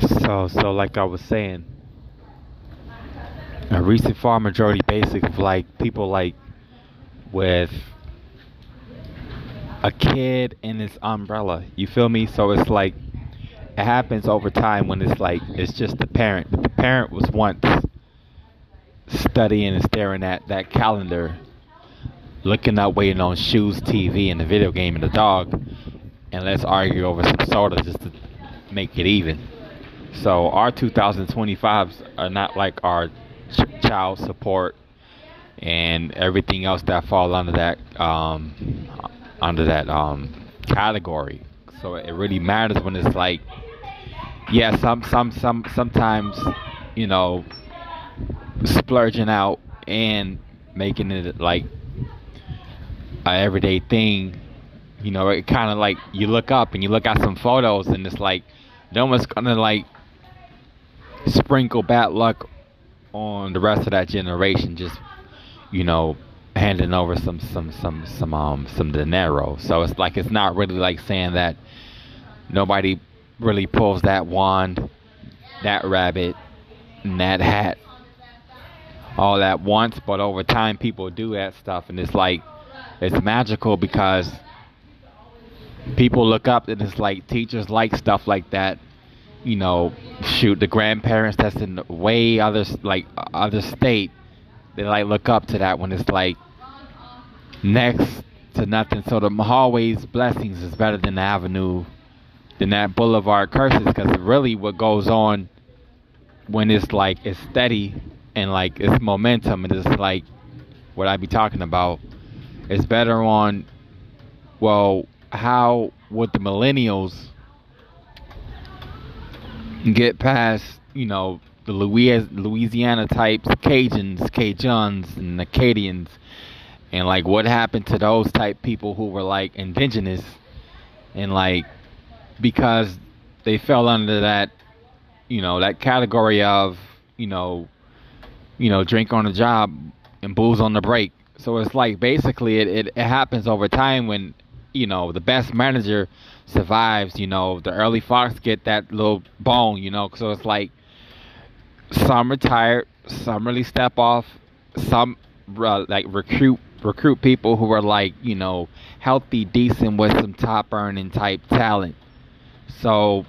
So like I was saying, a recent far majority basic of like people like with a kid and his umbrella. You feel me? So it's like it happens over time when it's like it's just the parent. But the parent was once studying and staring at that calendar, looking up, waiting on shoes, TV, and the video game and the dog, and let's argue over some soda just to make it even. So our 2025s are not like our child support and everything else that fall under that category. So it really matters when it's like, yeah, sometimes, you know, splurging out and making it like a everyday thing. You know, it kind of like you look up and you look at some photos and it's like no one's gonna like sprinkle bad luck on the rest of that generation. Just, you know, handing over some dinero. So it's like it's not really like saying that nobody really pulls that wand, that rabbit, and that hat all at once, but over time people do that stuff, and it's like it's magical because people look up and it's like teachers like stuff like that. You know, shoot, the grandparents that's in the way others like other state, they like look up to that when it's like next to nothing. So the hallway's blessings is better than the avenue, than that boulevard curses, because really what goes on when it's like it's steady and like it's momentum and it's like what I be talking about, it's better on, well, how would the millennials get past, you know, the Louisiana types, Cajuns, and Acadians, and like what happened to those type people who were like indigenous, and like because they fell under that, you know, that category of, drink on the job and booze on the break. So it's like basically it happens over time when, you know, the best manager survives. You know, the early fox get that little bone. You know, so it's like some retired, some really step off, some like recruit people who are like, you know, healthy, decent with some top earning type talent. So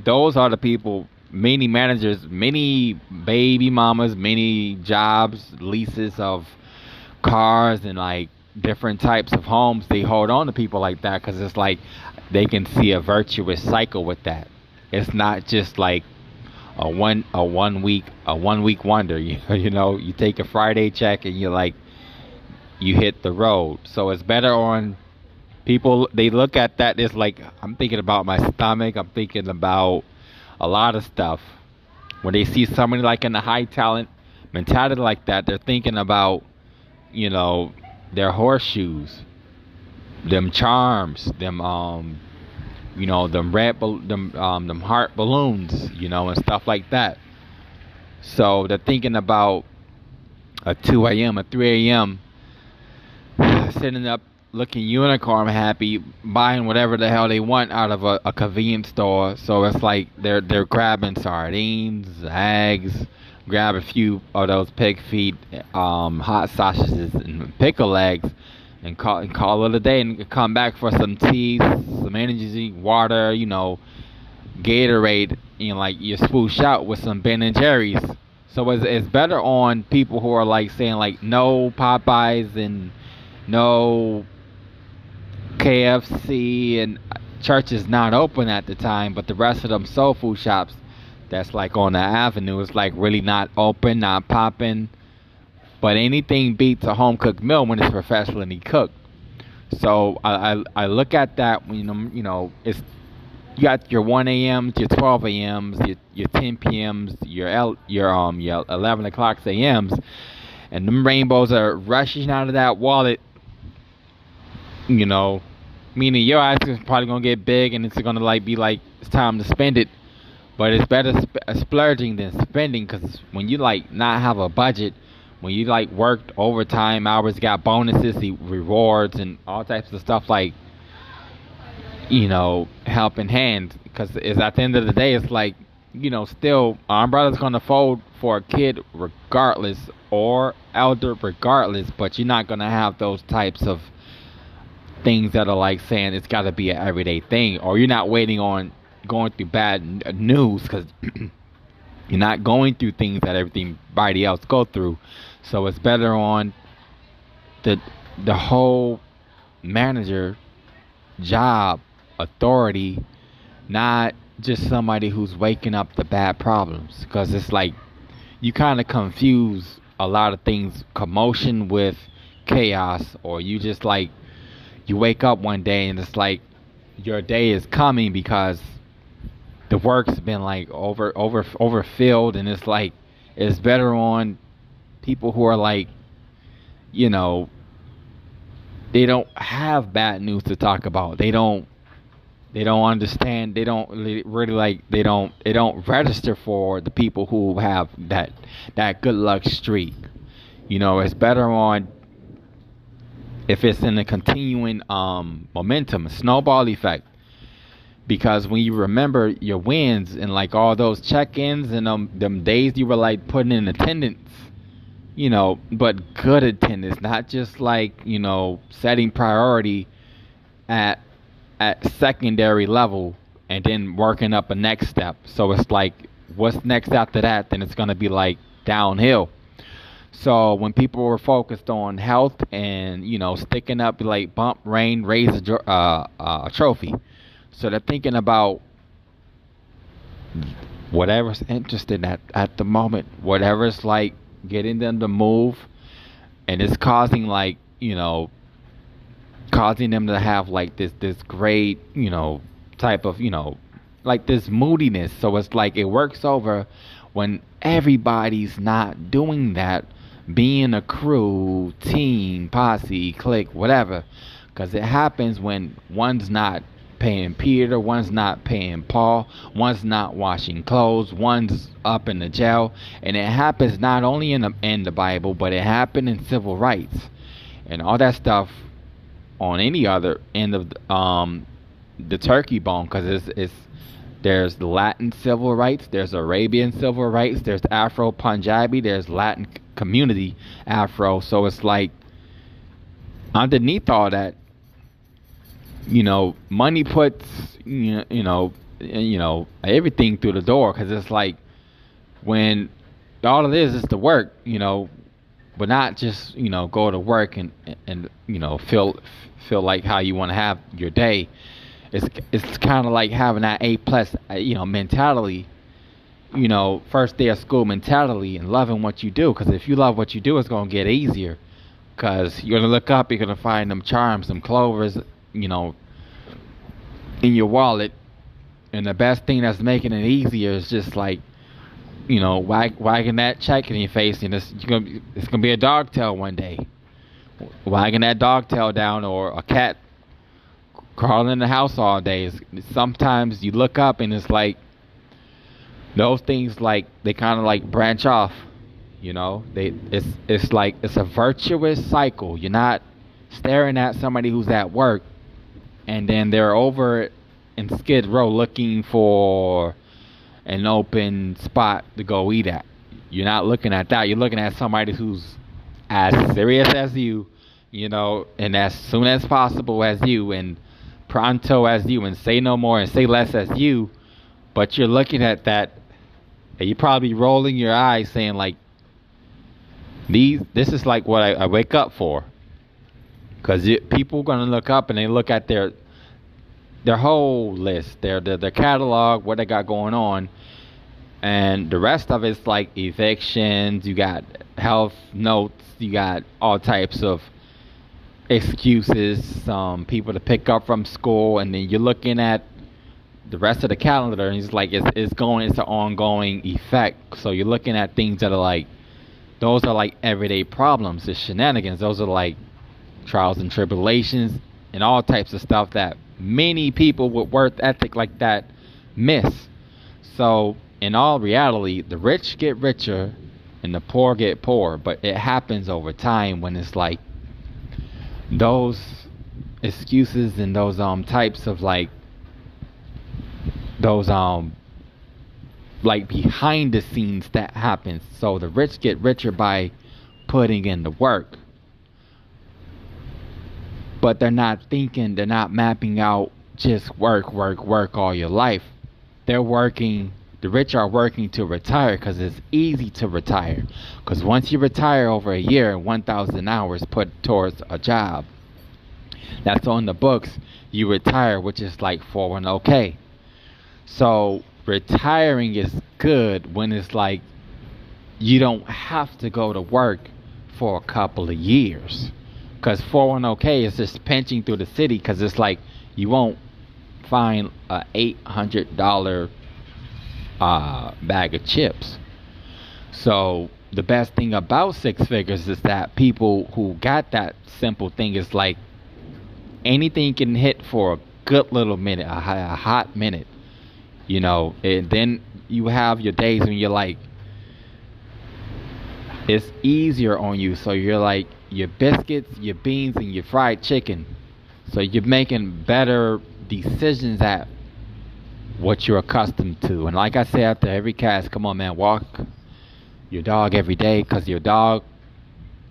those are the people. Many managers, many baby mamas, many jobs, leases of cars, and like different types of homes. They hold on to people like that because it's like they can see a virtuous cycle with that. It's not just like a one week wonder. You know, you take a Friday check and you're like you hit the road. So it's better on people. They look at that. It's like I'm thinking about my stomach. I'm thinking about a lot of stuff. When they see somebody like in a high talent mentality like that, they're thinking about, you know, their horseshoes, them charms, them them heart balloons, you know, and stuff like that. So they're thinking about a 2 a.m., a 3 a.m., sitting up looking unicorn happy, buying whatever the hell they want out of a convenience store. So it's like they're grabbing sardines, eggs, grab a few of those pig feet, hot sausages, and pickle eggs, and call it a day, and come back for some tea, some energy, water, you know, Gatorade, you know, like you swoosh out with some Ben and Jerry's. So it's better on people who are like saying like no Popeyes and no KFC, and church is not open at the time, but the rest of them soul food shops that's like on the avenue is like really not open, not popping. But anything beats a home cooked meal when it's professionally cooked. So I look at that when it's you got your 1 a.m.s, your 12 a.m.s, your 10 p.m.s, your 11 o'clock a.m.s, and them rainbows are rushing out of that wallet. You know, meaning your ass is probably gonna get big, and it's gonna like be like it's time to spend it. But it's better splurging than spending, because when you like not have a budget, when you like worked overtime hours, got bonuses, rewards, and all types of stuff, like, you know, helping hands. Because it's at the end of the day, it's like still umbrella's gonna fold for a kid regardless, or elder regardless, but you're not gonna have those types of things that are like saying it's got to be an everyday thing, or you're not waiting on going through bad news, because you're not going through things that everybody else go through. So it's better on the whole manager job authority, not just somebody who's waking up the bad problems, because it's like you kind of confuse a lot of things, commotion with chaos, or you just like you wake up one day and it's like your day is coming because the work's been like overfilled, and it's like it's better on people who are like, you know, they don't have bad news to talk about. They don't understand. They don't really like. They don't register for the people who have that good luck streak. It's better on if it's in a continuing momentum, snowball effect. Because when you remember your wins and like all those check-ins and them days you were like putting in attendance, but good attendance, not just like setting priority at secondary level and then working up a next step. So it's like, what's next after that? Then it's gonna be like downhill. So when people were focused on health and sticking up like bump, rain, raise a trophy, so they're thinking about whatever's interesting at the moment, whatever's like getting them to move, and it's causing like causing them to have like this great type of like this moodiness. So it's like it works over when everybody's not doing that, being a crew, team, posse, clique, whatever, because it happens when one's not paying Peter, one's not paying Paul, one's not washing clothes, one's up in the jail. And it happens not only in the Bible, but it happened in civil rights and all that stuff on any other end of the turkey bone, because there's the Latin civil rights, there's Arabian civil rights, there's Afro Punjabi, there's Latin community Afro. So it's like underneath all that, money puts everything through the door, because it's like when all it is the work, but not just go to work and feel like how you want to have your day. It's kind of like having that A+ mentality, first day of school mentality, and loving what you do, because if you love what you do, it's going to get easier, because you're going to look up, you're going to find them charms, them clovers, in your wallet. And the best thing that's making it easier is just like wagging that check in your face, and it's gonna be a dog tail one day, wagging that dog tail down, or a cat crawling in the house all day. Sometimes you look up and it's like those things, like they kind of like branch off. It's like it's a virtuous cycle. You're not staring at somebody who's at work and then they're over in Skid Row looking for an open spot to go eat at. You're not looking at that. You're looking at somebody who's as serious as you, and as soon as possible as you, and pronto as you, and say no more and say less as you. But you're looking at that, and you're probably rolling your eyes saying like, this is like what I wake up for. Because people are going to look up and they look at their whole list, their catalog, what they got going on, and the rest of it's like evictions, you got health notes, you got all types of excuses, some people to pick up from school, and then you're looking at the rest of the calendar and it's like it's an ongoing effect. So you're looking at things that are like, those are like everyday problems, the shenanigans, those are like trials and tribulations and all types of stuff that many people with worth ethic like that miss. So in all reality, the rich get richer and the poor get poorer, but it happens over time when it's like those excuses and those types of like those like behind the scenes that happens. So the rich get richer by putting in the work, but they're not thinking, they're not mapping out just work, work, work all your life. They're working, the rich are working to retire because it's easy to retire. Because once you retire over a year, 1,000 hours put towards a job that's on the books, you retire, which is like 401k. So retiring is good when it's like you don't have to go to work for a couple of years. Because 401k is just pinching through the city, because it's like you won't find a $800 bag of chips. So the best thing about six figures is that people who got that simple thing is like anything can hit for a good little minute, a hot minute, you know. And then you have your days when you're like, it's easier on you. So you're like your biscuits, your beans, and your fried chicken. So you're making better decisions at what you're accustomed to. And like I say after every cast, come on, man, walk your dog every day, because your dog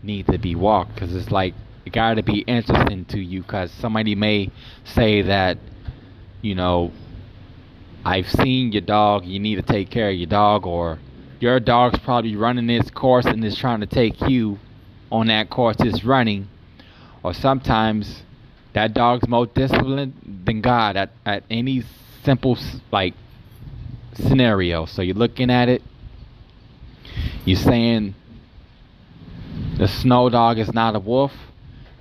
needs to be walked. Because it's like, it got to be interesting to you, because somebody may say that, you know, I've seen your dog, you need to take care of your dog, or your dog's probably running this course and is trying to take you on that course it's running. Or sometimes that dog's more disciplined than God at any simple like scenario. So you're looking at it, you're saying the snow dog is not a wolf.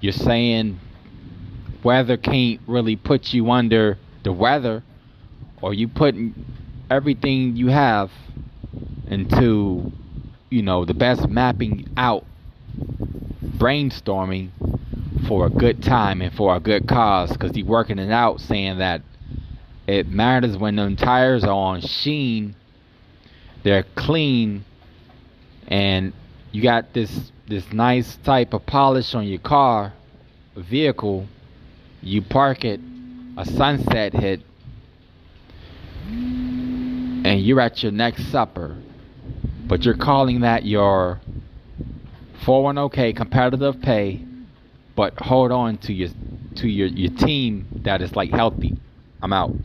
You're saying weather can't really put you under the weather, or you putting everything you have into, you know, the best mapping out, brainstorming for a good time and for a good cause. Because you're working it out, saying that it matters when them tires are on sheen, they're clean, and you got this nice type of polish on your car, vehicle. You park it, a sunset hit, and you're at your next supper, but you're calling that your 401k competitive pay, but hold on to your team that is like healthy. I'm out.